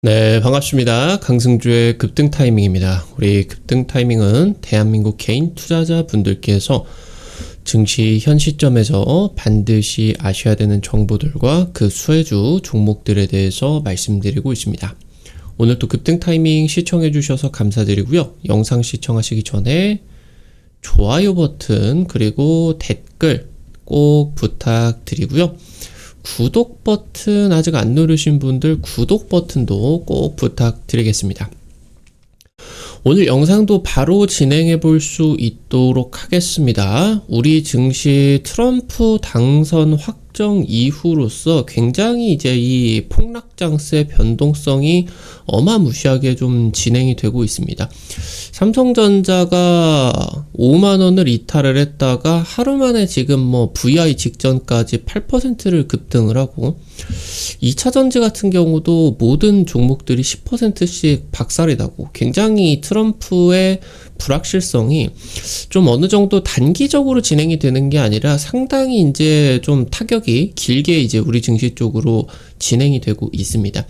네, 반갑습니다. 강승주의 급등 타이밍입니다. 우리 급등 타이밍은 대한민국 개인 투자자 분들께서 증시 현 시점에서 반드시 아셔야 되는 정보들과 그 수혜주 종목들에 대해서 말씀드리고 있습니다. 오늘도 급등 타이밍 시청해 주셔서 감사드리고요. 영상 시청하시기 전에 좋아요 버튼 그리고 댓글 꼭 부탁드리고요. 구독 버튼 아직 안 누르신 분들 구독 버튼도 꼭 부탁드리겠습니다. 오늘 영상도 바로 진행해 볼 수 있도록 하겠습니다. 우리 증시 트럼프 당선 확정 이후로서 굉장히 이제 이 폭락장세 변동성이 어마무시하게 좀 진행이 되고 있습니다. 삼성전자가 5만원을 이탈을 했다가 하루 만에 지금 뭐 VI 직전까지 8%를 급등을 하고 2차전지 같은 경우도 모든 종목들이 10%씩 박살이 나고 굉장히 트럼프의 불확실성이 좀 어느 정도 단기적으로 진행이 되는 게 아니라 상당히 이제 좀 타격이 길게 이제 우리 증시 쪽으로 진행이 되고 있습니다.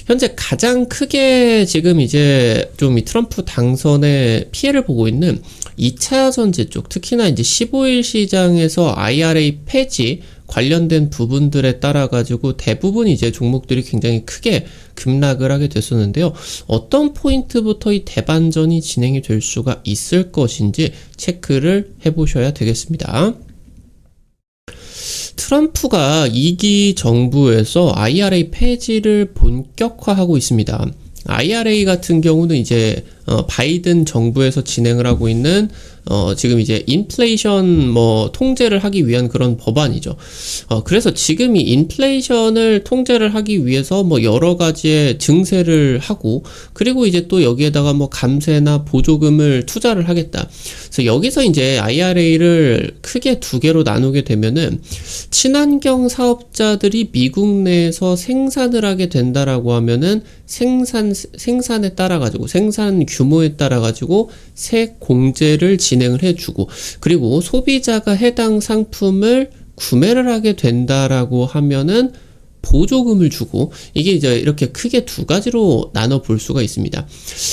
현재 가장 크게 지금 이제 좀 이 트럼프 당선에 피해를 보고 있는 2차 전지 쪽, 특히나 이제 15일 시장에서 IRA 폐지 관련된 부분들에 따라 가지고 대부분 이제 종목들이 굉장히 크게 급락을 하게 됐었는데요. 어떤 포인트부터 이 대반전이 진행이 될 수가 있을 것인지 체크를 해보셔야 되겠습니다. 트럼프가 2기 정부에서 IRA 폐지를 본격화하고 있습니다. IRA 같은 경우는 이제 바이든 정부에서 진행을 하고 있는 지금 이제 인플레이션 뭐 통제를 하기 위한 그런 법안이죠. 그래서 지금 이 인플레이션을 통제를 하기 위해서 뭐 여러 가지의 증세를 하고 그리고 이제 또 여기에다가 뭐 감세나 보조금을 투자를 하겠다. 그래서 여기서 이제 IRA를 크게 두 개로 나누게 되면은 친환경 사업자들이 미국 내에서 생산을 하게 된다라고 하면은 생산에 따라 가지고 생산 규모에 따라 가지고 세 공제를 진행을 해주고 그리고 소비자가 해당 상품을 구매를 하게 된다라고 하면은 보조금을 주고 이게 이제 이렇게 크게 두 가지로 나눠 볼 수가 있습니다.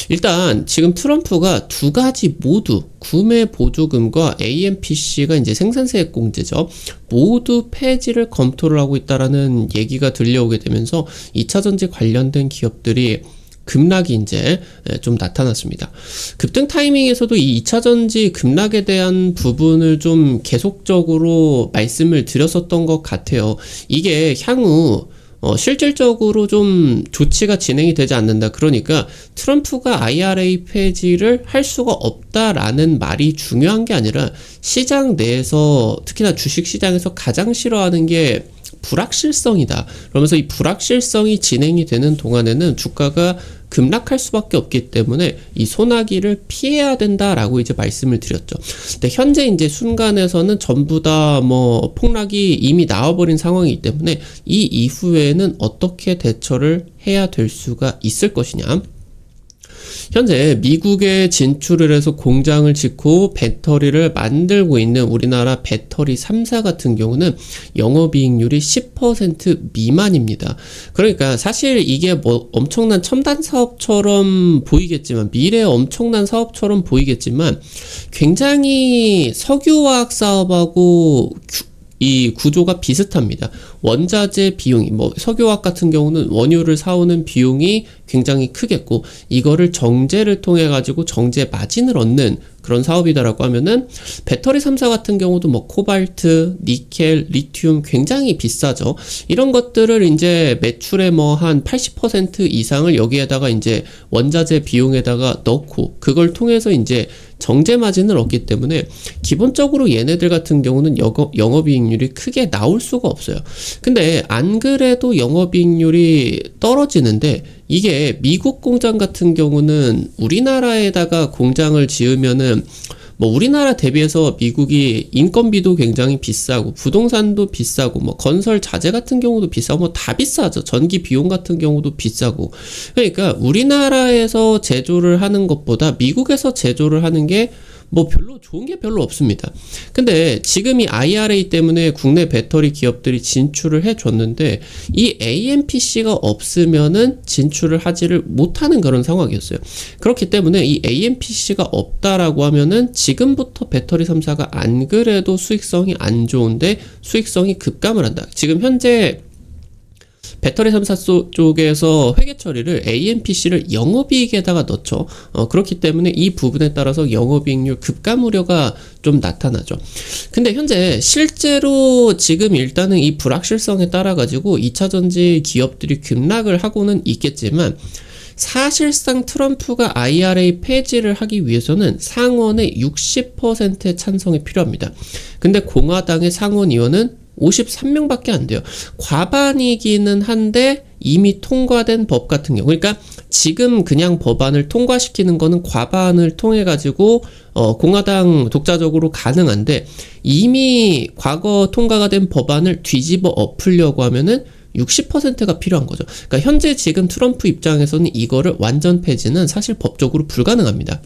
일단 지금 트럼프가 두 가지 모두 구매 보조금과 AMPC가 이제 생산세액 공제죠. 모두 폐지를 검토를 하고 있다라는 얘기가 들려오게 되면서 2차전지 관련된 기업들이 급락이 이제 좀 나타났습니다. 급등 타이밍에서도 이 2차전지 급락에 대한 부분을 좀 계속적으로 말씀을 드렸었던 것 같아요. 이게 향후 실질적으로 좀 조치가 진행이 되지 않는다. 그러니까 트럼프가 IRA 폐지를 할 수가 없다라는 말이 중요한 게 아니라 시장 내에서 특히나 주식 시장에서 가장 싫어하는 게 불확실성이다. 그러면서 이 불확실성이 진행이 되는 동안에는 주가가 급락할 수밖에 없기 때문에 이 소나기를 피해야 된다라고 이제 말씀을 드렸죠. 근데 현재 이제 순간에서는 전부 다 뭐 폭락이 이미 나와버린 상황이기 때문에 이 이후에는 어떻게 대처를 해야 될 수가 있을 것이냐. 현재 미국에 진출을 해서 공장을 짓고 배터리를 만들고 있는 우리나라 배터리 3사 같은 경우는 영업이익률이 10% 미만입니다. 그러니까 사실 이게 뭐 엄청난 첨단 사업처럼 보이겠지만 미래의 엄청난 사업처럼 보이겠지만 굉장히 석유화학 사업하고 이 구조가 비슷합니다. 원자재 비용이 뭐 석유화학 같은 경우는 원유를 사오는 비용이 굉장히 크겠고 이거를 정제를 통해 가지고 정제 마진을 얻는 그런 사업이다라고 하면은 배터리 3사 같은 경우도 뭐 코발트, 니켈, 리튬 굉장히 비싸죠. 이런 것들을 이제 매출의 뭐 한 80% 이상을 여기에다가 이제 원자재 비용에다가 넣고 그걸 통해서 이제 정제 마진을 얻기 때문에 기본적으로 얘네들 같은 경우는 영업이익률이 크게 나올 수가 없어요. 근데 안 그래도 영업이익률이 떨어지는데 이게 미국 공장 같은 경우는 우리나라에다가 공장을 지으면은 뭐 우리나라 대비해서 미국이 인건비도 굉장히 비싸고 부동산도 비싸고 뭐 건설 자재 같은 경우도 비싸고 뭐 다 비싸죠. 전기 비용 같은 경우도 비싸고 그러니까 우리나라에서 제조를 하는 것보다 미국에서 제조를 하는 게 뭐 별로 좋은 게 별로 없습니다. 근데 지금 이 IRA 때문에 국내 배터리 기업들이 진출을 해줬는데 이 AMPC가 없으면은 진출을 하지를 못하는 그런 상황이었어요. 그렇기 때문에 이 AMPC가 없다라고 하면은 지금부터 배터리 3사가 안 그래도 수익성이 안 좋은데 수익성이 급감을 한다. 지금 현재 배터리 3사 쪽에서 회계 처리를 AMPC를 영업이익에다가 넣죠. 그렇기 때문에 이 부분에 따라서 영업이익률 급감 우려가 좀 나타나죠. 근데 현재 실제로 지금 일단은 이 불확실성에 따라 가지고 2차전지 기업들이 급락을 하고는 있겠지만 사실상 트럼프가 IRA 폐지를 하기 위해서는 상원의 60%의 찬성이 필요합니다. 근데 공화당의 상원 의원은 53명밖에 안 돼요. 과반이기는 한데 이미 통과된 법 같은 경우, 그러니까 지금 그냥 법안을 통과시키는 거는 과반을 통해 가지고 공화당 독자적으로 가능한데 이미 과거 통과가 된 법안을 뒤집어 엎으려고 하면은 60%가 필요한 거죠. 그러니까 현재 지금 트럼프 입장에서는 이거를 완전 폐지는 사실 법적으로 불가능합니다.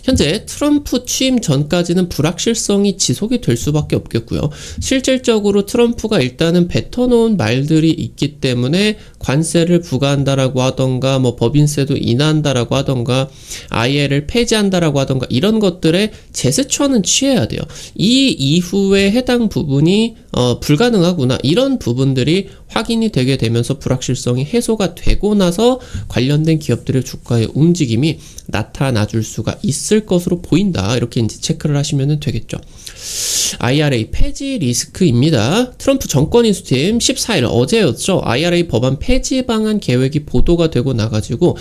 현재 트럼프 취임 전까지는 불확실성이 지속이 될 수밖에 없겠고요. 실질적으로 트럼프가 일단은 뱉어놓은 말들이 있기 때문에 관세를 부과한다라고 하던가 뭐 법인세도 인하한다라고 하던가 IRA를 폐지한다라고 하던가 이런 것들에 제스처는 취해야 돼요. 이 이후에 해당 부분이 불가능하구나 이런 부분들이 확인이 되게 되면서 불확실성이 해소가 되고 나서 관련된 기업들의 주가의 움직임이 나타나 줄 수가 있을 것으로 보인다. 이렇게 이제 체크를 하시면 되겠죠. IRA 폐지 리스크입니다. 트럼프 정권인수팀 14일 어제였죠. IRA 법안 폐지 방안 계획이 보도가 되고 나가지고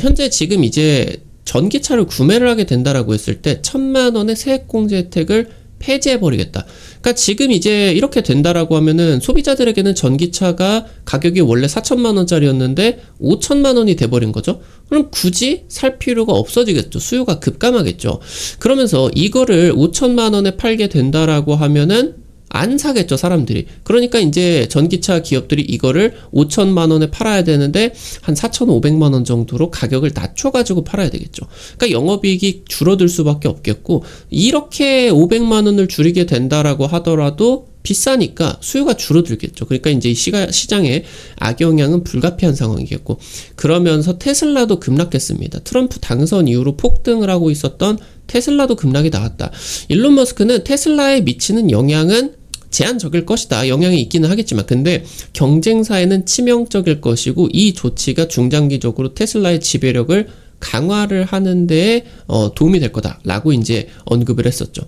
현재 지금 이제 전기차를 구매를 하게 된다라고 했을 때 1,000만 원의 세액공제 혜택을 폐지해버리겠다. 그러니까 지금 이제 이렇게 된다라고 하면은 소비자들에게는 전기차가 가격이 원래 4천만 원짜리였는데 5천만 원이 돼버린 거죠. 그럼 굳이 살 필요가 없어지겠죠. 수요가 급감하겠죠. 그러면서 이거를 5천만 원에 팔게 된다라고 하면은 안 사겠죠, 사람들이. 그러니까 이제 전기차 기업들이 이거를 5천만 원에 팔아야 되는데 한 4,500만 원 정도로 가격을 낮춰가지고 팔아야 되겠죠. 그러니까 영업이익이 줄어들 수밖에 없겠고 이렇게 500만 원을 줄이게 된다라고 하더라도 비싸니까 수요가 줄어들겠죠. 그러니까 이제 이 시장에 악영향은 불가피한 상황이겠고 그러면서 테슬라도 급락했습니다. 트럼프 당선 이후로 폭등을 하고 있었던 테슬라도 급락이 나왔다. 일론 머스크는 테슬라에 미치는 영향은 제한적일 것이다. 영향이 있기는 하겠지만 근데 경쟁사에는 치명적일 것이고 이 조치가 중장기적으로 테슬라의 지배력을 강화를 하는 데 도움이 될 거다라고 이제 언급을 했었죠.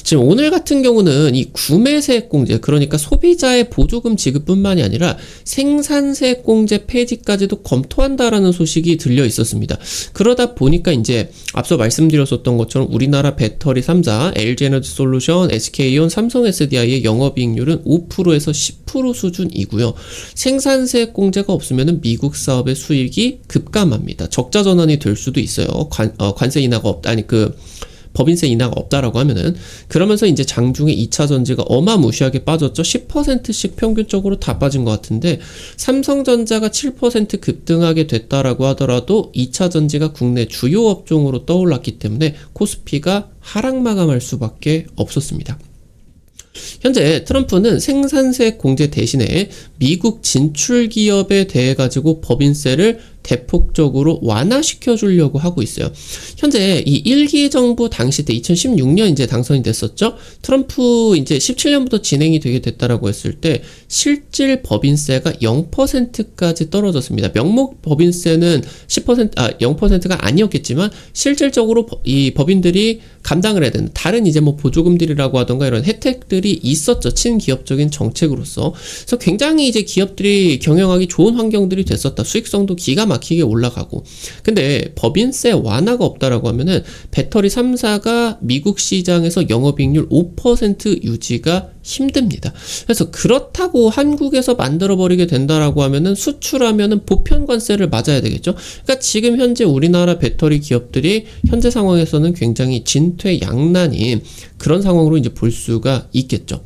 지금 오늘 같은 경우는 이 구매세액공제 그러니까 소비자의 보조금 지급뿐만이 아니라 생산세액공제 폐지까지도 검토한다라는 소식이 들려 있었습니다. 그러다 보니까 이제 앞서 말씀드렸었던 것처럼 우리나라 배터리 3사 LG에너지솔루션, SK온, 삼성 SDI의 영업이익률은 5%에서 10% 수준이고요. 생산세액공제가 없으면 미국 사업의 수익이 급감합니다. 적자 전환이 될 수도 있어요. 관세 인하가 없다. 아니 법인세 인하가 없다라고 하면은 그러면서 이제 장중에 2차 전지가 어마무시하게 빠졌죠. 10%씩 평균적으로 다 빠진 것 같은데 삼성전자가 7% 급등하게 됐다라고 하더라도 2차 전지가 국내 주요 업종으로 떠올랐기 때문에 코스피가 하락 마감할 수밖에 없었습니다. 현재 트럼프는 생산세 공제 대신에 미국 진출 기업에 대해 가지고 법인세를 대폭적으로 완화시켜 주려고 하고 있어요. 현재 이 1기 정부 당시 때 2016년 이제 당선이 됐었죠. 트럼프 이제 17년부터 진행이 되게 됐다라고 했을 때 실질 법인세가 0%까지 떨어졌습니다. 명목 법인세는 0%가 아니었겠지만 실질적으로 이 법인들이 감당을 해야 되는 다른 이제 뭐 보조금들이라고 하던가 이런 혜택들이 있었죠. 친기업적인 정책으로서. 그래서 굉장히 이제 기업들이 경영하기 좋은 환경들이 됐었다. 수익성도 기가 막히게 올라가고. 근데 법인세 완화가 없다라고 하면은 배터리 3사가 미국 시장에서 영업이익률 5% 유지가 힘듭니다. 그래서 그렇다고 한국에서 만들어버리게 된다라고 하면은 수출하면은 보편관세를 맞아야 되겠죠. 그러니까 지금 현재 우리나라 배터리 기업들이 현재 상황에서는 굉장히 진퇴양난인 그런 상황으로 이제 볼 수가 있겠죠.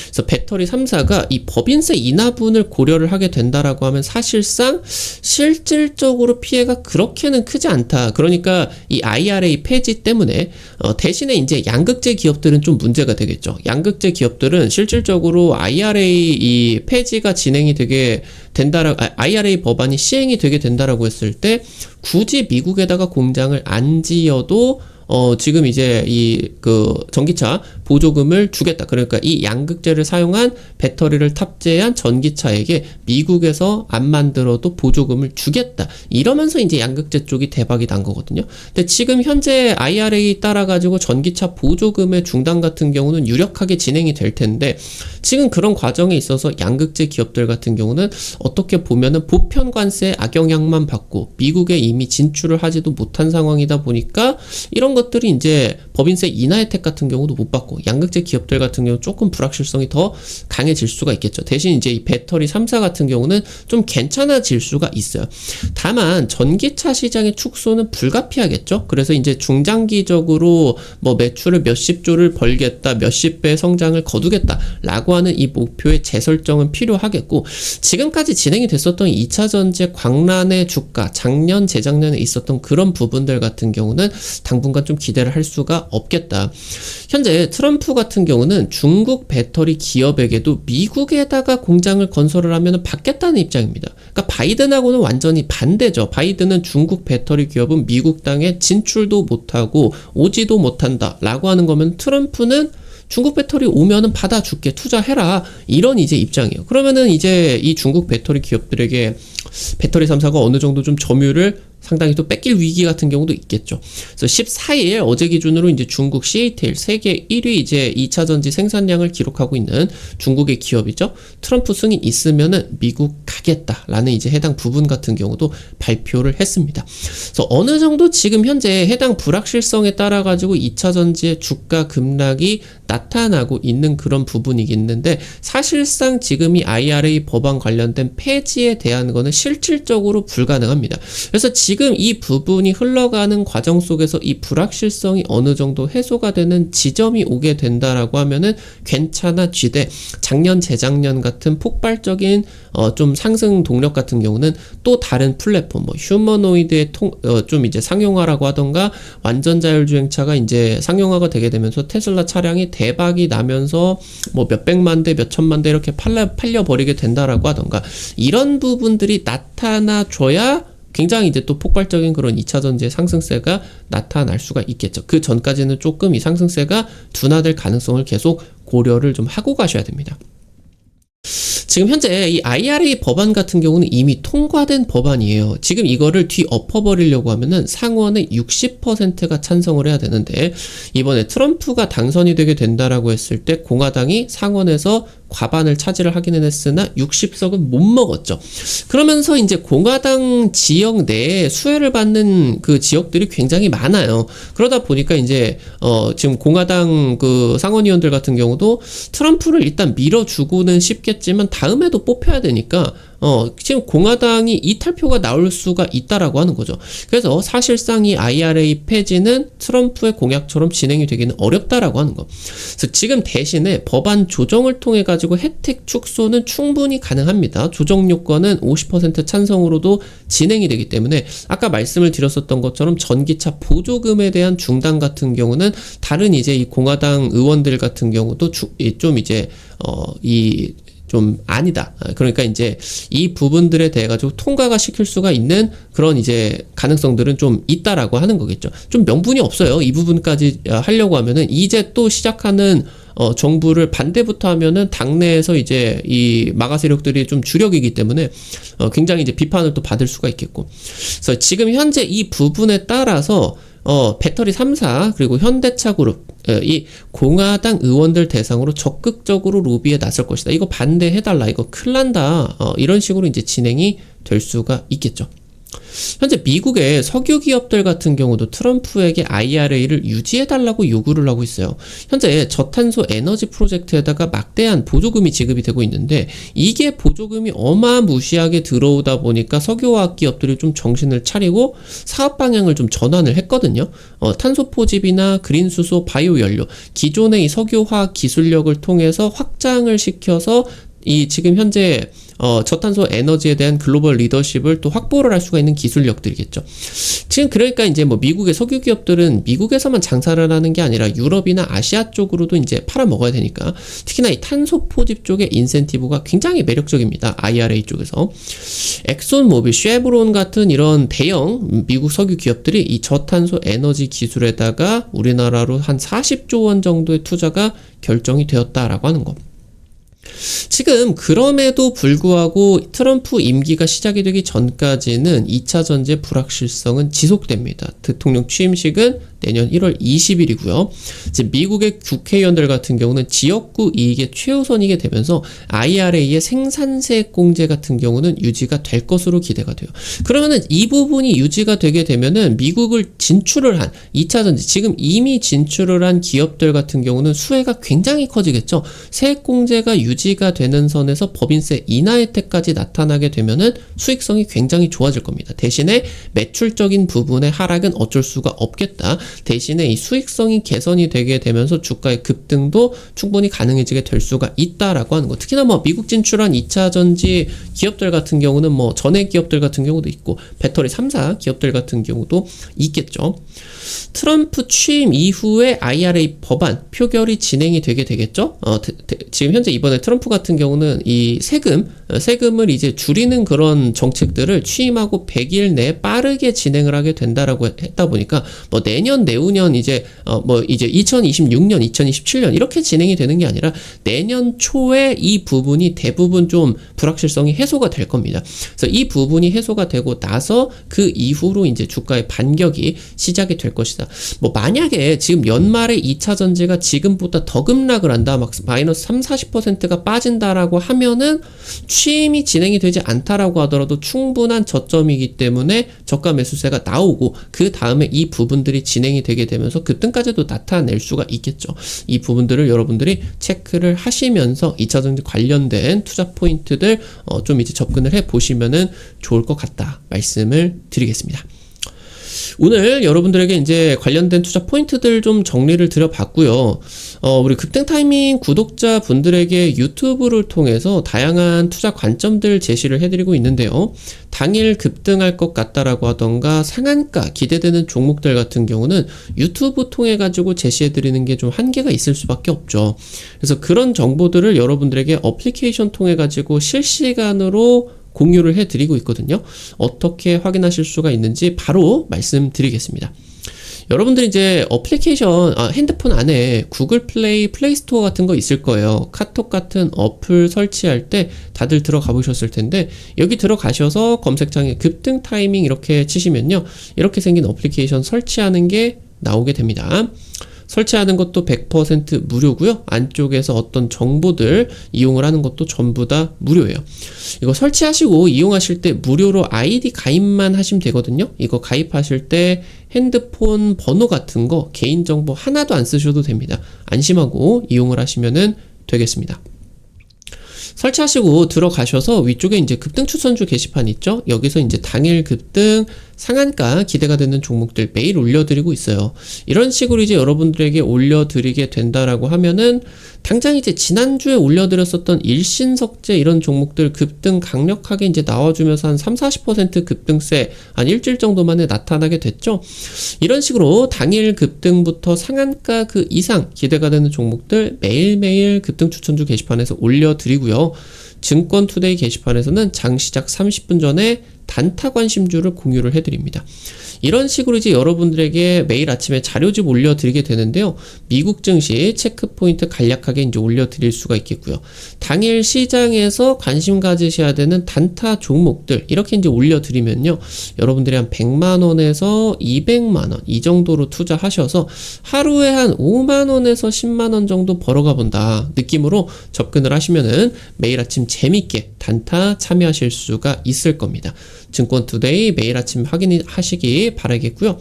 그래서 배터리 3사가 이 법인세 인하분을 고려를 하게 된다라고 하면 사실상 실질적으로 피해가 그렇게는 크지 않다. 그러니까 이 IRA 폐지 때문에 대신에 이제 양극재 기업들은 좀 문제가 되겠죠. 양극재 기업들은 실질적으로 IRA 이 폐지가 진행이 되게 IRA 법안이 시행이 되게 된다라고 했을 때 굳이 미국에다가 공장을 안 지어도 지금 이제 전기차 보조금을 주겠다. 그러니까 이 양극재를 사용한 배터리를 탑재한 전기차에게 미국에서 안 만들어도 보조금을 주겠다. 이러면서 이제 양극재 쪽이 대박이 난 거거든요. 근데 지금 현재 IRA 따라가지고 전기차 보조금의 중단 같은 경우는 유력하게 진행이 될 텐데 지금 그런 과정에 있어서 양극재 기업들 같은 경우는 어떻게 보면은 보편 관세 악영향만 받고 미국에 이미 진출을 하지도 못한 상황이다 보니까 이런 것들이 이제 법인세 인하 혜택 같은 경우도 못 받고 양극재 기업들 같은 경우 조금 불확실성이 더 강해질 수가 있겠죠. 대신 이제 이 배터리 3사 같은 경우는 좀 괜찮아질 수가 있어요. 다만 전기차 시장의 축소는 불가피하겠죠. 그래서 이제 중장기적으로 뭐 매출을 몇십 조를 벌겠다, 몇십 배 성장을 거두겠다라고 하는 이 목표의 재설정은 필요하겠고 지금까지 진행이 됐었던 2차 전지 광란의 주가 작년 재작년에 있었던 그런 부분들 같은 경우는 당분간 좀 기대를 할 수가 없겠다. 현재 트럼프 같은 경우는 중국 배터리 기업에게도 미국에다가 공장을 건설을 하면 받겠다는 입장입니다. 그러니까 바이든하고는 완전히 반대죠. 바이든은 중국 배터리 기업은 미국 땅에 진출도 못하고 오지도 못한다 라고 하는 거면 트럼프는 중국 배터리 오면은 받아줄게, 투자해라, 이런 이제 입장이에요. 그러면은 이제 이 중국 배터리 기업들에게 배터리 3사가 어느 정도 좀 점유율을 상당히 또 뺏길 위기 같은 경우도 있겠죠. 그래서 14일 어제 기준으로 이제 중국 CATL 세계 1위 이제 2차 전지 생산량을 기록하고 있는 중국의 기업이죠. 트럼프 승인 있으면은 미국 가겠다라는 이제 해당 부분 같은 경우도 발표를 했습니다. 그래서 어느 정도 지금 현재 해당 불확실성에 따라 가지고 2차 전지의 주가 급락이 나타나고 있는 그런 부분이겠는데 사실상 지금 이 IRA 법안 관련된 폐지에 대한 거는 실질적으로 불가능합니다. 그래서 지금 이 부분이 흘러가는 과정 속에서 이 불확실성이 어느 정도 해소가 되는 지점이 오게 된다라고 하면은 괜찮아지되 작년 재작년 같은 폭발적인 좀 상승 동력 같은 경우는 또 다른 플랫폼 뭐 휴머노이드의 좀 이제 상용화라고 하던가 완전 자율주행차가 이제 상용화가 되게 되면서 테슬라 차량이 대박이 나면서 뭐 몇백만 대 몇천만 대 이렇게 팔려버리게 된다라고 하던가 이런 부분들이 나타나줘야 굉장히 이제 또 폭발적인 그런 2차 전지의 상승세가 나타날 수가 있겠죠. 그 전까지는 조금 이 상승세가 둔화될 가능성을 계속 고려를 좀 하고 가셔야 됩니다. 지금 현재 이 IRA 법안 같은 경우는 이미 통과된 법안이에요. 지금 이거를 뒤엎어버리려고 하면은 상원의 60%가 찬성을 해야 되는데 이번에 트럼프가 당선이 되게 된다라고 했을 때 공화당이 상원에서 과반을 차지를 하기는 했으나 60석은 못 먹었죠. 그러면서 이제 공화당 지역 내에 수혜를 받는 그 지역들이 굉장히 많아요. 그러다 보니까 이제 지금 공화당 그 상원의원들 같은 경우도 트럼프를 일단 밀어주고는 싶겠지만 다음에도 뽑혀야 되니까 지금 공화당이 이탈표가 나올 수가 있다라고 하는 거죠. 그래서 사실상 이 IRA 폐지는 트럼프의 공약처럼 진행이 되기는 어렵다라고 하는 거. 그래서 지금 대신에 법안 조정을 통해 가지고 혜택 축소는 충분히 가능합니다. 조정 요건은 50% 찬성으로도 진행이 되기 때문에 아까 말씀을 드렸었던 것처럼 전기차 보조금에 대한 중단 같은 경우는 다른 이제 이 공화당 의원들 같은 경우도 좀 이제 좀 아니다. 그러니까 이제 이 부분들에 대해 가지고 통과가 시킬 수가 있는 그런 이제 가능성들은 좀 있다라고 하는 거겠죠. 좀 명분이 없어요. 이 부분까지 하려고 하면은 이제 또 시작하는 정부를 반대부터 하면은 당내에서 이제 이 마가 세력들이 좀 주력이기 때문에 굉장히 이제 비판을 또 받을 수가 있겠고. 그래서 지금 현재 이 부분에 따라서 배터리 3사 그리고 현대차 그룹 이 공화당 의원들 대상으로 적극적으로 로비에 나설 것이다. 이거 반대해달라. 이거 큰일 난다. 이런 식으로 이제 진행이 될 수가 있겠죠. 현재 미국의 석유 기업들 같은 경우도 트럼프에게 IRA를 유지해달라고 요구를 하고 있어요. 현재 저탄소 에너지 프로젝트에다가 막대한 보조금이 지급이 되고 있는데 이게 보조금이 어마무시하게 들어오다 보니까 석유화학 기업들이 좀 정신을 차리고 사업 방향을 좀 전환을 했거든요. 탄소 포집이나 그린 수소, 바이오 연료, 기존의 이 석유화학 기술력을 통해서 확장을 시켜서 이 지금 현재 저탄소 에너지에 대한 글로벌 리더십을 또 확보를 할 수가 있는 기술력들이겠죠. 지금 그러니까 이제 뭐 미국의 석유 기업들은 미국에서만 장사를 하는 게 아니라 유럽이나 아시아 쪽으로도 이제 팔아먹어야 되니까 특히나 이 탄소 포집 쪽의 인센티브가 굉장히 매력적입니다. IRA 쪽에서. 엑손모빌, 쉐브론 같은 이런 대형 미국 석유 기업들이 이 저탄소 에너지 기술에다가 우리나라로 한 40조 원 정도의 투자가 결정이 되었다라고 하는 거. 지금 그럼에도 불구하고 트럼프 임기가 시작이 되기 전까지는 2차 전지의 불확실성은 지속됩니다. 대통령 취임식은 내년 1월 20일이고요. 이제 미국의 국회의원들 같은 경우는 지역구 이익의 최우선이게 되면서 IRA의 생산세 공제 같은 경우는 유지가 될 것으로 기대가 돼요. 그러면은 이 부분이 유지가 되게 되면은 미국을 진출을 한 2차 전지, 지금 이미 진출을 한 기업들 같은 경우는 수혜가 굉장히 커지겠죠. 세액 공제가 유지가 되는 선에서 법인세 인하 혜택까지 나타나게 되면은 수익성이 굉장히 좋아질 겁니다. 대신에 매출적인 부분의 하락은 어쩔 수가 없겠다. 대신에 이 수익성이 개선이 되게 되면서 주가의 급등도 충분히 가능해지게 될 수가 있다라고 하는 거. 특히나 뭐 미국 진출한 2차 전지 기업들 같은 경우는 뭐 전액 기업들 같은 경우도 있고 배터리 3사 기업들 같은 경우도 있겠죠. 트럼프 취임 이후에 IRA 법안 표결이 진행이 되게 되겠죠. 지금 현재 이번에 트럼프 같은 경우는 이 세금을 이제 줄이는 그런 정책들을 취임하고 100일 내에 빠르게 진행을 하게 된다라고 했다 보니까 뭐 내년 내후년 이제 이제 2026년 2027년 이렇게 진행이 되는 게 아니라 내년 초에 이 부분이 대부분 좀 불확실성이 해소가 될 겁니다. 그래서 이 부분이 해소가 되고 나서 그 이후로 이제 주가의 반격이 시작이 될 것이다. 뭐 만약에 지금 연말에 2차 전지가 지금보다 더 급락을 한다, 막 마이너스 30-40%가 빠진다라고 하면은 취임이 진행이 되지 않다라고 하더라도 충분한 저점이기 때문에 저가 매수세가 나오고 그 다음에 이 부분들이 진행이 되게 되면서 급등까지도 나타낼 수가 있겠죠. 이 부분들을 여러분들이 체크를 하시면서 2차 전지 관련된 투자 포인트들 좀 이제 접근을 해 보시면은 좋을 것 같다 말씀을 드리겠습니다. 오늘 여러분들에게 이제 관련된 투자 포인트들 좀 정리를 드려봤고요. 우리 급등 타이밍 구독자분들에게 유튜브를 통해서 다양한 투자 관점들 제시를 해드리고 있는데요. 당일 급등할 것 같다라고 하던가 상한가 기대되는 종목들 같은 경우는 유튜브 통해 가지고 제시해드리는 게 좀 한계가 있을 수밖에 없죠. 그래서 그런 정보들을 여러분들에게 어플리케이션 통해 가지고 실시간으로 공유를 해드리고 있거든요. 어떻게 확인하실 수가 있는지 바로 말씀드리겠습니다. 여러분들이 이제 어플리케이션, 핸드폰 안에 구글 플레이, 플레이스토어 같은 거 있을 거예요. 카톡 같은 어플 설치할 때 다들 들어가 보셨을 텐데 여기 들어가셔서 검색창에 급등 타이밍 이렇게 치시면요. 이렇게 생긴 어플리케이션 설치하는 게 나오게 됩니다. 설치하는 것도 100% 무료고요. 안쪽에서 어떤 정보들 이용을 하는 것도 전부 다 무료예요. 이거 설치하시고 이용하실 때 무료로 아이디 가입만 하시면 되거든요. 이거 가입하실 때 핸드폰 번호 같은 거 개인정보 하나도 안 쓰셔도 됩니다. 안심하고 이용을 하시면 되겠습니다. 설치하시고 들어가셔서 위쪽에 이제 급등 추천주 게시판 있죠? 여기서 이제 당일 급등 상한가 기대가 되는 종목들 매일 올려드리고 있어요. 이런 식으로 이제 여러분들에게 올려드리게 된다라고 하면은 당장 이제 지난주에 올려드렸었던 일신석재 이런 종목들 급등 강력하게 이제 나와주면서 한 30-40% 급등세 한 일주일 정도 만에 나타나게 됐죠. 이런 식으로 당일 급등부터 상한가 그 이상 기대가 되는 종목들 매일매일 급등 추천주 게시판에서 올려드리고요. 증권투데이 게시판에서는 장 시작 30분 전에 단타 관심주를 공유를 해드립니다. 이런 식으로 이제 여러분들에게 매일 아침에 자료집 올려드리게 되는데요. 미국 증시 체크포인트 간략하게 이제 올려드릴 수가 있겠고요. 당일 시장에서 관심 가지셔야 되는 단타 종목들 이렇게 이제 올려드리면요. 여러분들이 한 100만원에서 200만원 이 정도로 투자하셔서 하루에 한 5만원에서 10만원 정도 벌어가 본다 느낌으로 접근을 하시면은 매일 아침 재밌게 단타 참여하실 수가 있을 겁니다. 증권투데이 매일 아침 확인하시기 바라겠고요.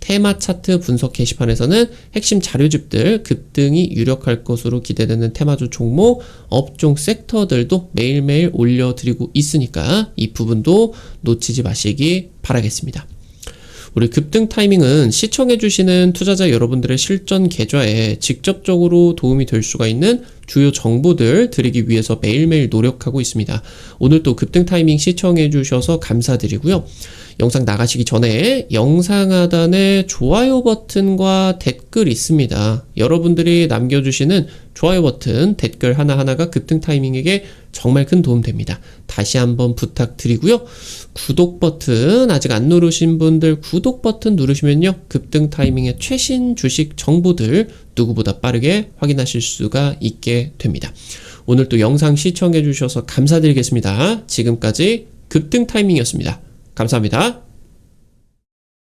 테마 차트 분석 게시판에서는 핵심 자료집들 급등이 유력할 것으로 기대되는 테마주 종목, 업종 섹터들도 매일매일 올려드리고 있으니까 이 부분도 놓치지 마시기 바라겠습니다. 우리 급등 타이밍은 시청해주시는 투자자 여러분들의 실전 계좌에 직접적으로 도움이 될 수가 있는 주요 정보들 드리기 위해서 매일매일 노력하고 있습니다. 오늘 또 급등 타이밍 시청해주셔서 감사드리고요. 영상 나가시기 전에 영상 하단에 좋아요 버튼과 댓글 있습니다. 여러분들이 남겨주시는 좋아요 버튼, 댓글 하나하나가 급등 타이밍에게 정말 큰 도움 됩니다. 다시 한번 부탁드리고요. 구독 버튼 아직 안 누르신 분들 구독 버튼 누르시면요. 급등 타이밍의 최신 주식 정보들 누구보다 빠르게 확인하실 수가 있게 됩니다. 오늘 또 영상 시청해 주셔서 감사드리겠습니다. 지금까지 급등 타이밍이었습니다. 감사합니다.